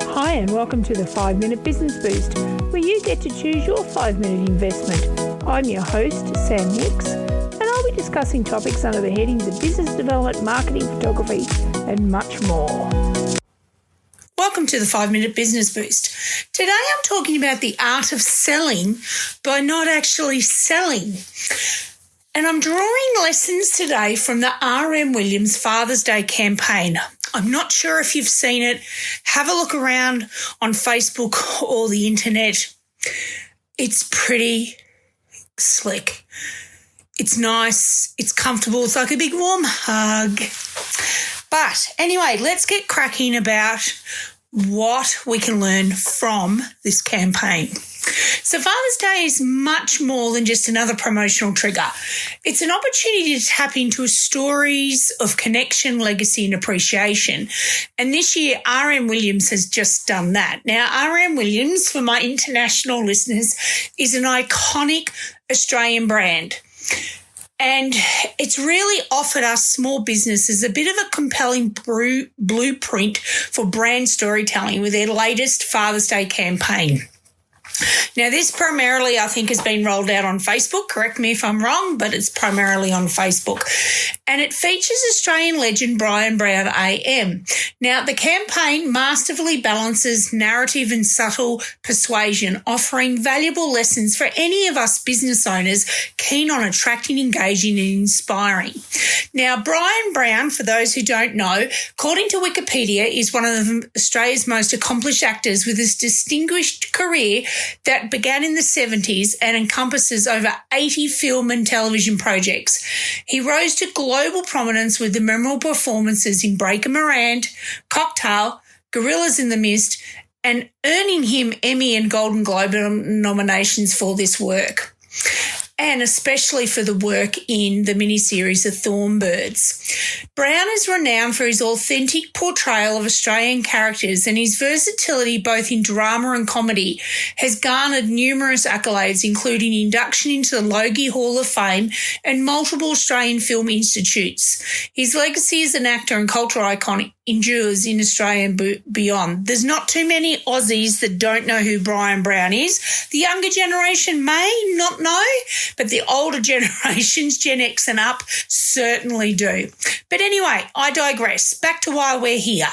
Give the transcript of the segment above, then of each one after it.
Hi and welcome to the 5-Minute Business Boost, where you get to choose your 5-minute investment. I'm your host, Sam Hicks, and I'll be discussing topics under the headings of business development, marketing, photography, and much more. Welcome to the 5-Minute Business Boost. Today I'm talking about the art of selling by not actually selling. And I'm drawing lessons today from the R.M.Williams Father's Day campaign. I'm not sure if you've seen it. Have a look around on Facebook or the internet. It's pretty slick. It's nice. It's comfortable. It's like a big warm hug. But anyway, let's get cracking about what we can learn from this campaign. So Father's Day is much more than just another promotional trigger. It's an opportunity to tap into stories of connection, legacy and appreciation. And this year, R.M. Williams has just done that. Now, R.M. Williams, for my international listeners, is an iconic Australian brand. And it's really offered us small businesses a bit of a compelling blueprint for brand storytelling with their latest Father's Day campaign. Now, this primarily, I think, has been rolled out on Facebook. Correct me if I'm wrong, but it's primarily on Facebook. And it features Australian legend Bryan Brown AM. Now, the campaign masterfully balances narrative and subtle persuasion, offering valuable lessons for any of us business owners keen on attracting, engaging and inspiring. Now, Bryan Brown, for those who don't know, according to Wikipedia, is one of Australia's most accomplished actors with his distinguished career that began in the 70s and encompasses over 80 film and television projects. He rose to global prominence with the memorable performances in Breaker Morant, Cocktail, Gorillas in the Mist, and earning him Emmy and Golden Globe nominations for this work, and especially for the work in the miniseries The Thornbirds. Brown is renowned for his authentic portrayal of Australian characters, and his versatility both in drama and comedy has garnered numerous accolades, including induction into the Logie Hall of Fame and multiple Australian Film Institutes. His legacy as an actor and cultural icon endures in Australia and beyond. There's not too many Aussies that don't know who Bryan Brown is. The younger generation may not know, but the older generations, Gen X and up, certainly do. But anyway, I digress. Back to why we're here.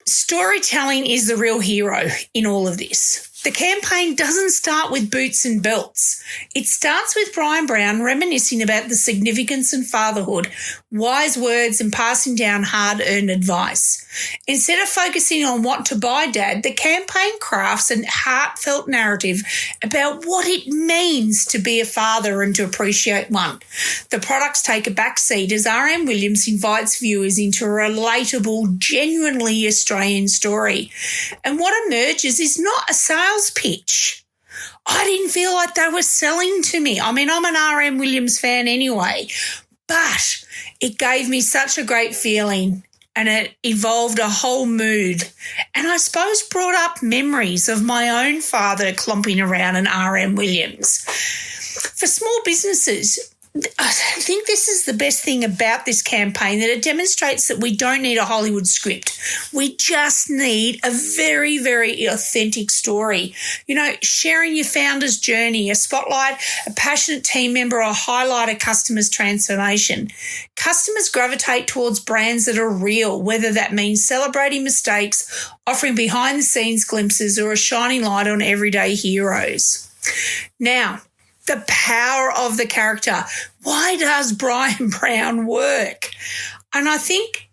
Storytelling is the real hero in all of this. The campaign doesn't start with boots and belts. It starts with Bryan Brown reminiscing about the significance of fatherhood, wise words and passing down hard-earned advice. Instead of focusing on what to buy, Dad, the campaign crafts a heartfelt narrative about what it means to be a father and to appreciate one. The products take a back seat as R.M. Williams invites viewers into a relatable, genuinely Australian story. And what emerges is not a sales pitch. I didn't feel like they were selling to me. I mean, I'm an R.M. Williams fan anyway, but it gave me such a great feeling and it evolved a whole mood. And I suppose brought up memories of my own father clomping around an R.M. Williams. For small businesses, I think this is the best thing about this campaign, that it demonstrates that we don't need a Hollywood script. We just need a very, very authentic story. You know, sharing your founder's journey, a spotlight, a passionate team member, or highlight a customer's transformation. Customers gravitate towards brands that are real, whether that means celebrating mistakes, offering behind-the-scenes glimpses, or a shining light on everyday heroes. Now, the power of the character. Why does Bryan Brown work? And I think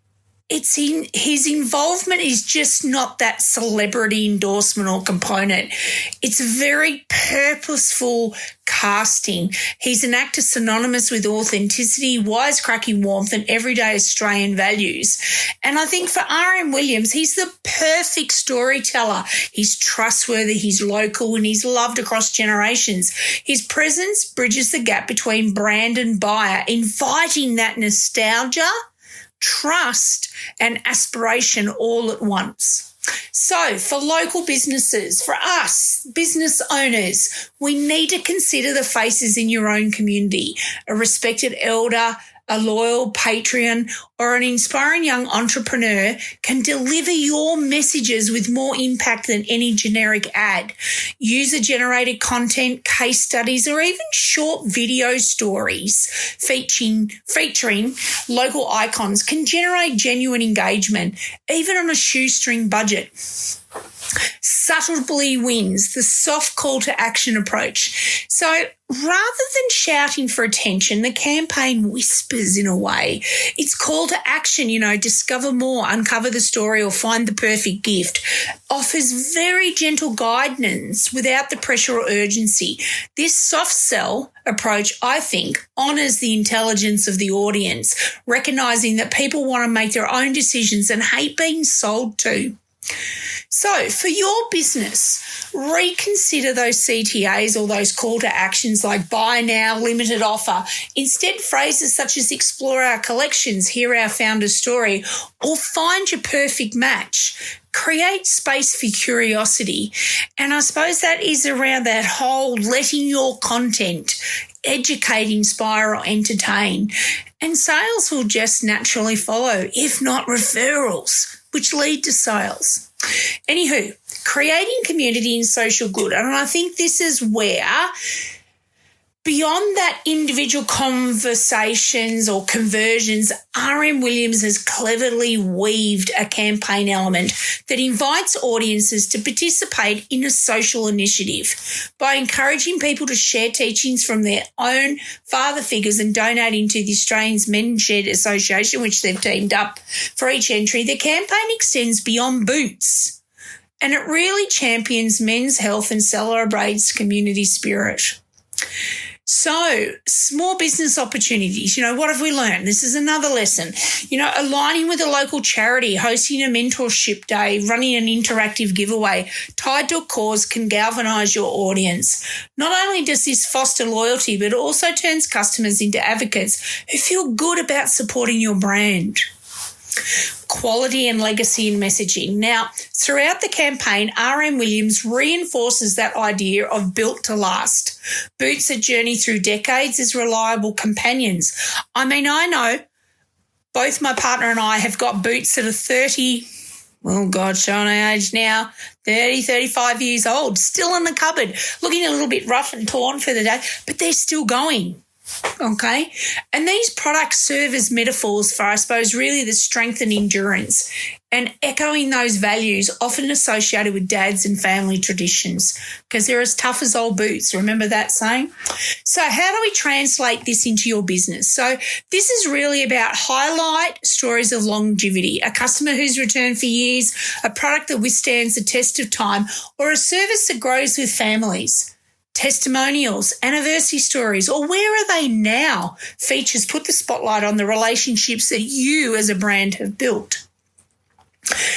his involvement is just not that celebrity endorsement or component. It's very purposeful casting. He's an actor synonymous with authenticity, wisecracking warmth, and everyday Australian values. And I think for R.M. Williams, he's the perfect storyteller. He's trustworthy, he's local, and he's loved across generations. His presence bridges the gap between brand and buyer, inviting that nostalgia, trust and aspiration all at once. So for local businesses, for us, business owners, we need to consider the faces in your own community, a respected elder, a loyal Patreon, or an inspiring young entrepreneur can deliver your messages with more impact than any generic ad. User-generated content, case studies, or even short video stories featuring local icons can generate genuine engagement, even on a shoestring budget. Subtly wins the soft call to action approach. So rather than shouting for attention, the campaign whispers in a way. Its call to action, discover more, uncover the story, or find the perfect gift, offers very gentle guidance without the pressure or urgency. This soft sell approach, I think, honours the intelligence of the audience, recognising that people want to make their own decisions and hate being sold to. So for your business, reconsider those CTAs or those call to actions like buy now, limited offer. Instead, phrases such as explore our collections, hear our founder's story, or find your perfect match. Create space for curiosity. And I suppose that is around that whole letting your content educate, inspire, or entertain. And sales will just naturally follow, if not referrals, which lead to sales. Anywho, creating community and social good. And I think this is where, beyond that individual conversations or conversions, R.M.Williams has cleverly weaved a campaign element that invites audiences to participate in a social initiative by encouraging people to share teachings from their own father figures and donating to the Australian Men's Shed Association, which they've teamed up for each entry. The campaign extends beyond boots, and it really champions men's health and celebrates community spirit. So, small business opportunities, what have we learned? This is another lesson. Aligning with a local charity, hosting a mentorship day, running an interactive giveaway tied to a cause can galvanise your audience. Not only does this foster loyalty, but it also turns customers into advocates who feel good about supporting your brand. Quality and legacy in messaging. Now, throughout the campaign, R.M.Williams reinforces that idea of built to last. Boots that journey through decades as reliable companions. I know both my partner and I have got boots that are showing our age now, 35 years old, still in the cupboard, looking a little bit rough and torn for the day, but they're still going. Okay. And these products serve as metaphors for, I suppose, really the strength and endurance and echoing those values often associated with dads and family traditions because they're as tough as old boots. Remember that saying? So how do we translate this into your business? So this is really about highlight stories of longevity, a customer who's returned for years, a product that withstands the test of time, or a service that grows with families. Testimonials, anniversary stories, or where are they now? Features put the spotlight on the relationships that you as a brand have built.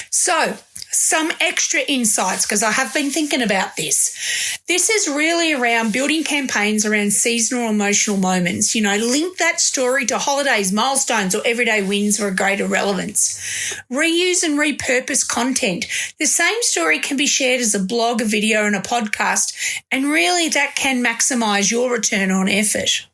So, some extra insights because I have been thinking about this. This is really around building campaigns around seasonal emotional moments. Link that story to holidays, milestones, or everyday wins for a greater relevance. Reuse and repurpose content. The same story can be shared as a blog, a video, and a podcast, and really that can maximise your return on effort.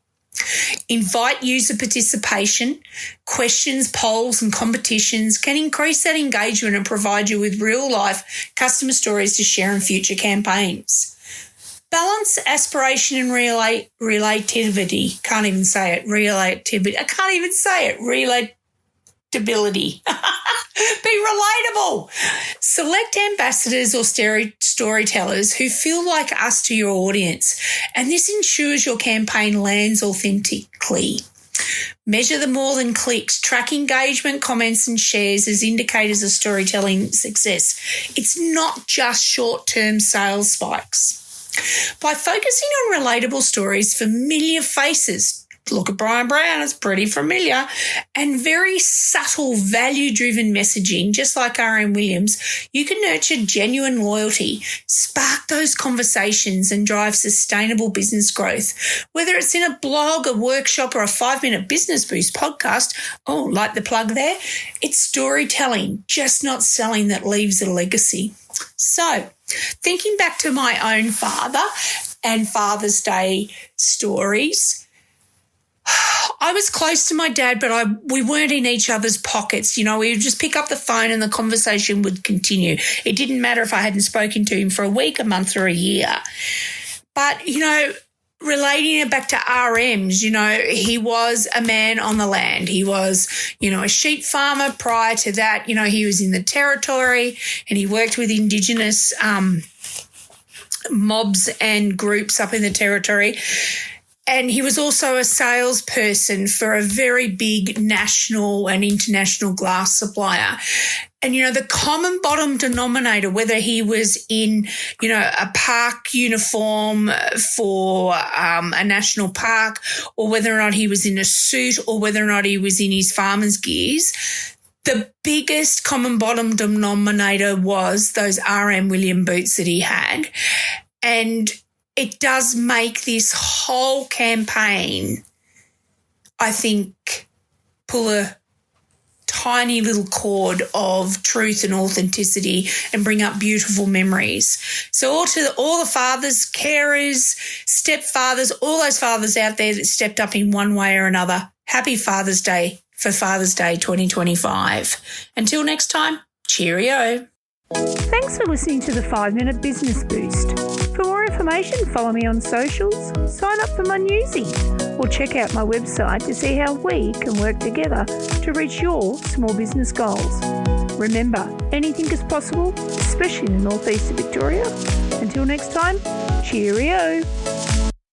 Invite user participation. Questions, polls, and competitions can increase that engagement and provide you with real-life customer stories to share in future campaigns. Balance aspiration and relativity. Can't even say it. Relativity. I can't even say it. Relatability. Be relatable. Select ambassadors or storytellers who feel like us to your audience, and this ensures your campaign lands authentically. Measure the more than clicks. Track engagement, comments, and shares as indicators of storytelling success. It's not just short-term sales spikes. By focusing on relatable stories, familiar faces, look at Bryan Brown, it's pretty familiar, and very subtle value-driven messaging, just like R.M.Williams, you can nurture genuine loyalty, spark those conversations and drive sustainable business growth. Whether it's in a blog, a workshop, or a 5-minute business boost podcast, like the plug there, it's storytelling, just not selling that leaves a legacy. So, thinking back to my own father and Father's Day stories, I was close to my dad, but we weren't in each other's pockets. We would just pick up the phone and the conversation would continue. It didn't matter if I hadn't spoken to him for a week, a month, or a year. But, relating it back to RM's, he was a man on the land. He was, a sheep farmer. Prior to that, he was in the territory and he worked with Indigenous mobs and groups up in the territory. And he was also a salesperson for a very big national and international glass supplier. And, the common bottom denominator, whether he was in, a park uniform for a national park, or whether or not he was in a suit, or whether or not he was in his farmer's gears, the biggest common bottom denominator was those R.M.Williams boots that he had. And it does make this whole campaign, I think, pull a tiny little cord of truth and authenticity and bring up beautiful memories. So all the fathers, carers, stepfathers, all those fathers out there that stepped up in one way or another, happy Father's Day for Father's Day 2025. Until next time, cheerio. Thanks for listening to the 5-Minute Business Boost. For more information, follow me on socials, sign up for my newsy, or check out my website to see how we can work together to reach your small business goals. Remember, anything is possible, especially in the northeast of Victoria. Until next time, cheerio.